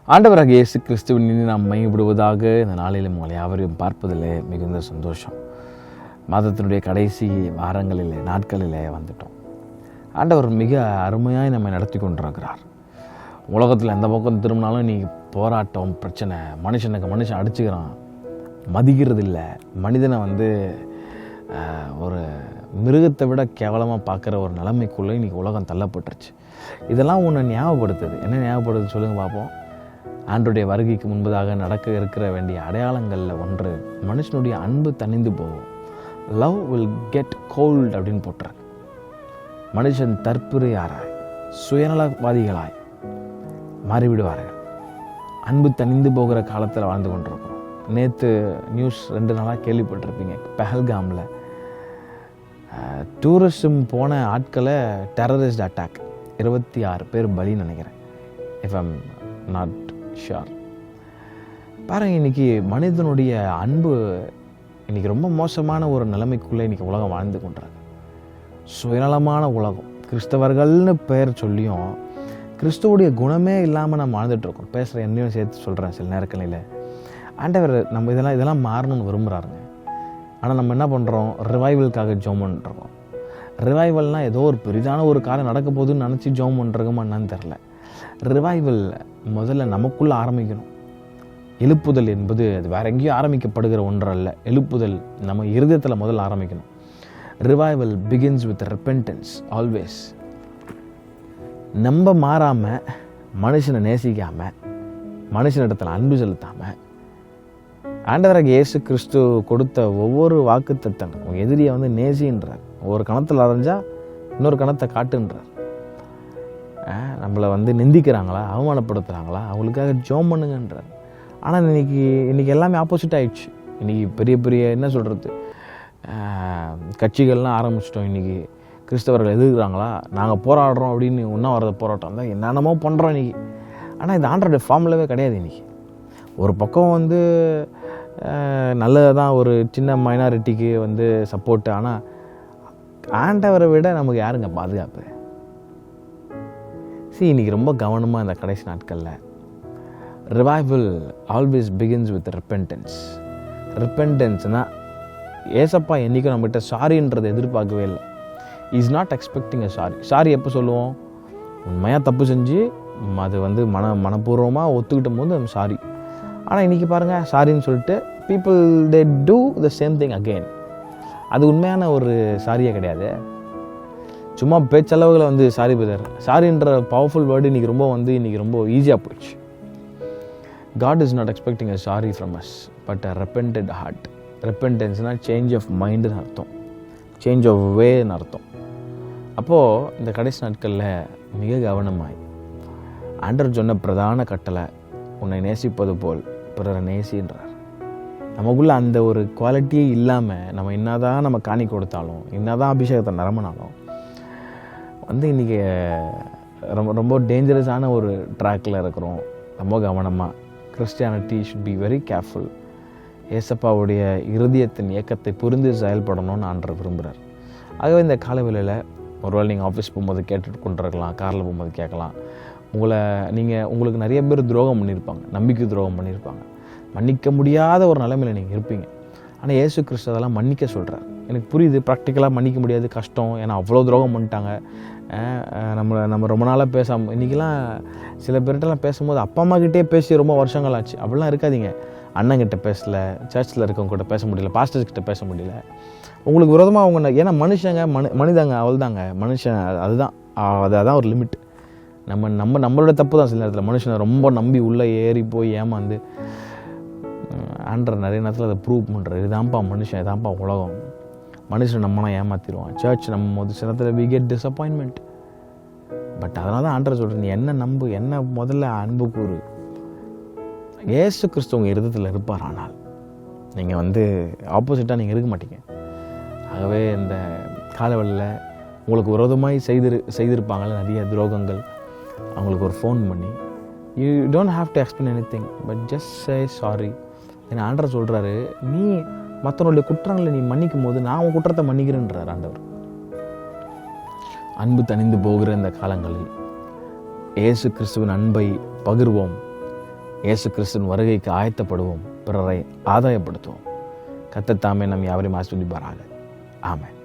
ஆண்டவராகிய இயேசு கிறிஸ்துவின் நாம் மையப்படுவதாக இந்த நாளில் உங்களை யாவரையும் பார்ப்பதில் மிகுந்த சந்தோஷம். மாதத்தினுடைய கடைசி வாரங்களில் நாட்களில் வந்துட்டோம். ஆண்டவர் மிக அருமையாக நம்மை நடத்தி கொண்டிருக்கிறார். உலகத்தில் எந்த பக்கம் திரும்பினாலும் நீ போராட்டம், பிரச்சனை, மனுஷனுக்கு மனுஷன் அடிச்சுக்கிறான், மதிக்கிறது இல்லை. மனிதனை ஒரு மிருகத்தை விட கேவலமாக பார்க்குற ஒரு நிலைமைக்குள்ளே இன்றைக்கி உலகம் தள்ளப்பட்டுருச்சு. இதெல்லாம் உன்னை ஞாபகப்படுத்துது. என்ன ஞாபகப்படுத்துது சொல்லுங்கள் பார்ப்போம். ஆண்டவருடைய வருகைக்கு முன்பதாக நடக்க இருக்கிற வேண்டிய அடையாளங்களில் ஒன்று, மனுஷனுடைய அன்பு தணிந்து போகும். லவ் வில் கெட் கோல்ட் அப்படின்னு போட்டுருக்கு. மனுஷன் தற்பிரியாராய், சுயநலவாதிகளாய் மாறிவிடுவார்கள். அன்பு தணிந்து போகிற காலத்தில் வாழ்ந்து கொண்டிருக்கிறோம். நேற்று நியூஸ் 2 நாளாக கேள்விப்பட்டிருப்பீங்க. பெஹல்காமில் டூரிஸ்டும் போன ஆட்களை டெரரிஸ்ட் அட்டாக், 26 பேர் பலின்னு நினைக்கிறேன், இஃப் ஐம் நாட் ஷுர். பாருங்கள், இன்றைக்கி மனிதனுடைய அன்பு இன்றைக்கி ரொம்ப மோசமான ஒரு நிலைமைக்குள்ளே இன்றைக்கி உலகம் வாழ்ந்து கொண்டிருக்கு. சுயநலமான உலகம். கிறிஸ்தவர்கள்னு பெயர் சொல்லியும் கிறிஸ்துவோடைய குணமே இல்லாமல் நம்ம வாழ்ந்துட்டுருக்கோம். பேசுகிற என்னையும் சேர்த்து சொல்கிறேன். சில நேரங்களில் ஆண்டவர் நம்ம இதெல்லாம் மாறணும்னு விரும்புகிறாருங்க. ஆனால் நம்ம என்ன பண்ணுறோம்? ரிவைவலுக்காக ஜோம் பண்ணிட்டுருக்கோம். ரிவைவல்னால் ஏதோ ஒரு பெரிதான ஒரு காரியம் நடக்க போகுதுன்னு நினச்சி ஜோம் பண்ணுறோமா என்னன்னு தெரில. ரிவைவல் முதல்ல நமக்குள்ளே ஆரம்பிக்கணும். எழுப்புதல் என்பது அது வேற எங்கேயும் ஆரம்பிக்கப்படுகிற ஒன்றல்ல. எழுப்புதல் நம்ம இருதயத்தில் முதல்ல ஆரம்பிக்கணும். Revival begins with repentance always. நம்ம மாறாமல், மனுஷனை நேசிக்காமல், மனுஷனிடத்தில் அன்பு செலுத்தாமல், ஆண்டவராகிய இயேசு கிறிஸ்து கொடுத்த ஒவ்வொரு வாக்குத்தத்தங்களும் எதிரியை நேசின்றார். ஒரு கணத்தில் அரைஞ்சா இன்னொரு கணத்தை காட்டுன்றார். நம்மளை நிந்திக்கிறாங்களா, அவமானப்படுத்துகிறாங்களா, அவங்களுக்காக ஜோம் பண்ணுங்கன்றார். ஆனால் இன்றைக்கி எல்லாமே ஆப்போசிட் ஆகிடுச்சு. இன்றைக்கி பெரிய பெரிய என்ன சொல்கிறது, கட்சிகள்லாம் ஆரம்பிச்சிட்டோம். இன்றைக்கி கிறிஸ்தவர்கள் எதிர்க்கிறாங்களா, நாங்கள் போராடுறோம் அப்படின்னு உண்ணாவிரத போராட்டம் தான் என்னென்னமோ பண்ணுறோம் இன்றைக்கி. ஆனால் இது ஆண்டவருடைய ஃபார்முலாவே கிடையாது. இன்றைக்கி ஒரு பக்கம் நல்லது தான், ஒரு சின்ன மைனாரிட்டிக்கு சப்போர்ட்டு. ஆனால் ஆண்டவரை விட நமக்கு யாருங்க பாதுகாப்பு? இன்றைக்கி ரொம்ப கவனமாக இந்த கடைசி நாட்களில் ரிவைவல் ஆல்வேஸ் பிகின்ஸ் வித் ரெப்பென்டன்ஸ். ரெப்பென்டன்ஸ்னால் ஏசப்பா என்றைக்கும் நம்மகிட்ட சாரின்றதை எதிர்பார்க்கவே இல்லை. Is not expecting a sorry. Sorry எப்போ சொல்லுவோம்? உண்மையாக தப்பு செஞ்சு அது மனப்பூர்வமாக ஒத்துக்கிட்டும் போது நம்ம சாரி. ஆனால் இன்றைக்கி பாருங்கள், சாரின்னு சொல்லிட்டு people they do the same thing again. அது உண்மையான ஒரு சாரியே கிடையாது. சும்மா பேச்சளவுகளை சாரி பிரதர், சாரின்ற பவர்ஃபுல் வேர்டு இன்றைக்கி ரொம்ப ஈஸியாக போயிடுச்சு. God is not expecting a sorry from us, but a repented heart. ரெப்பென்டன்ஸ்னால் சேஞ்ச் ஆஃப் மைண்டுன்னு அர்த்தம், சேஞ்ச் ஆஃப் வேன்னு அர்த்தம். அப்போது இந்த கடைசி நாட்களில் மிக கவனமாய் ஆண்டவர் சொன்ன பிரதான கட்டளை, உன்னை நேசிப்பது போல் பிறரை நேசின்றார். நமக்குள்ளே அந்த ஒரு குவாலிட்டியே இல்லாமல் நம்ம என்னதான் நம்ம காணி கொடுத்தாலும், என்னதான் அபிஷேகத்தை நிரம்பினாலும் இன்றைக்கி ரொம்ப ரொம்ப டேஞ்சரஸான ஒரு ட்ராக்கில் இருக்கிறோம். ரொம்ப கவனமாக Christianity should be very careful. ஏசப்பாவுடைய இருதயத்தின் இயக்கத்தை புரிந்து செயல்படணும்னு ஆண்டவர் விரும்புகிறார். ஆகவே இந்த காலவேளையில் ஒருவேளை நீங்கள் ஆஃபீஸ் போகும்போது கேட்டுட்டு கொண்டிருக்கலாம், காரில் போகும்போது கேட்கலாம். உங்களுக்கு நிறைய பேர் துரோகம் பண்ணியிருப்பாங்க, நம்பிக்கை துரோகம் பண்ணியிருப்பாங்க. மன்னிக்க முடியாத ஒரு நிலைமையில் நீங்கள் இருப்பீங்க. ஆனால் இயேசு கிறிஸ்து அதெல்லாம் மன்னிக்க சொல்கிறார். எனக்கு புரியுது, ப்ராக்டிக்கலாக மன்னிக்க முடியாது, கஷ்டம். ஏன்னா அவ்வளோ துரோகம் பண்ணிட்டாங்க. நம்ம ரொம்ப நாளாக பேசாமல், இன்றைக்கெலாம் சில பேர்கிட்டலாம் பேசும்போது அப்பா அம்மாக்கிட்டே பேசி ரொம்ப வருஷங்கள் ஆச்சு. அப்படிலாம் இருக்காதீங்க. அண்ணங்கிட்ட பேசலை, சர்ச்சில் இருக்கவங்க கிட்ட பேச முடியல, பாஸ்டர்ஸ்கிட்ட பேச முடியல, உங்களுக்கு விரோதமாக அவங்க. ஏன்னா மனுஷங்க மனிதங்க அவள்தாங்க மனுஷன். அதுதான் ஒரு லிமிட். நம்மளோட தப்பு தான். சில நேரத்தில் மனுஷனை ரொம்ப நம்பி உள்ளே ஏறி போய் ஏமாந்து ஆண்டர் நிறைய நேரத்தில் அதை ப்ரூவ் பண்ணுறாரு. இதுதான்ப்பா மனுஷன், இதான்ப்பா உலகம். மனுஷன் நம்மனா ஏமாற்றிடுவான். சர்ச் நம்ம சில நேரத்தில் வி கெட் டிசப்பாயின்மெண்ட். பட் அதனால தான் ஆண்டர் சொல்கிறேன், நீ என்ன நம்பு, என்ன முதல்ல அன்பு கூறு. இயேசு கிறிஸ்து உங்கள் இருதயத்தில் இருப்பார். ஆனால் நீங்கள் ஆப்போசிட்டாக நீங்கள் இருக்க மாட்டீங்க. ஆகவே இந்த காலவெளியில் உங்களுக்கு விரோதமாய் செய்திருப்பாங்களே நிறைய துரோகங்கள், அவங்களுக்கு ஒரு ஃபோன் பண்ணி, you don't have to explain anything, but just say sorry. ஏன்னா ஆண்டவர் சொல்கிறாரு, நீ மற்றவனுடைய குற்றங்களை நீ மன்னிக்கும் போது நான் உன் குற்றத்தை மன்னிக்கிறேன்றார் ஆண்டவர். அன்பு தணிந்து போகிற இந்த காலங்களில் இயேசு கிறிஸ்துவின் அன்பை பகிர்வோம். இயேசு கிறிஸ்துவின் வருகைக்கு ஆயத்தப்படுவோம், பிறரை ஆதாயப்படுத்துவோம். கர்த்தர் தாமே நம் யாவரையும் ஆசீர்வதிப்பாராக. ஆமென்.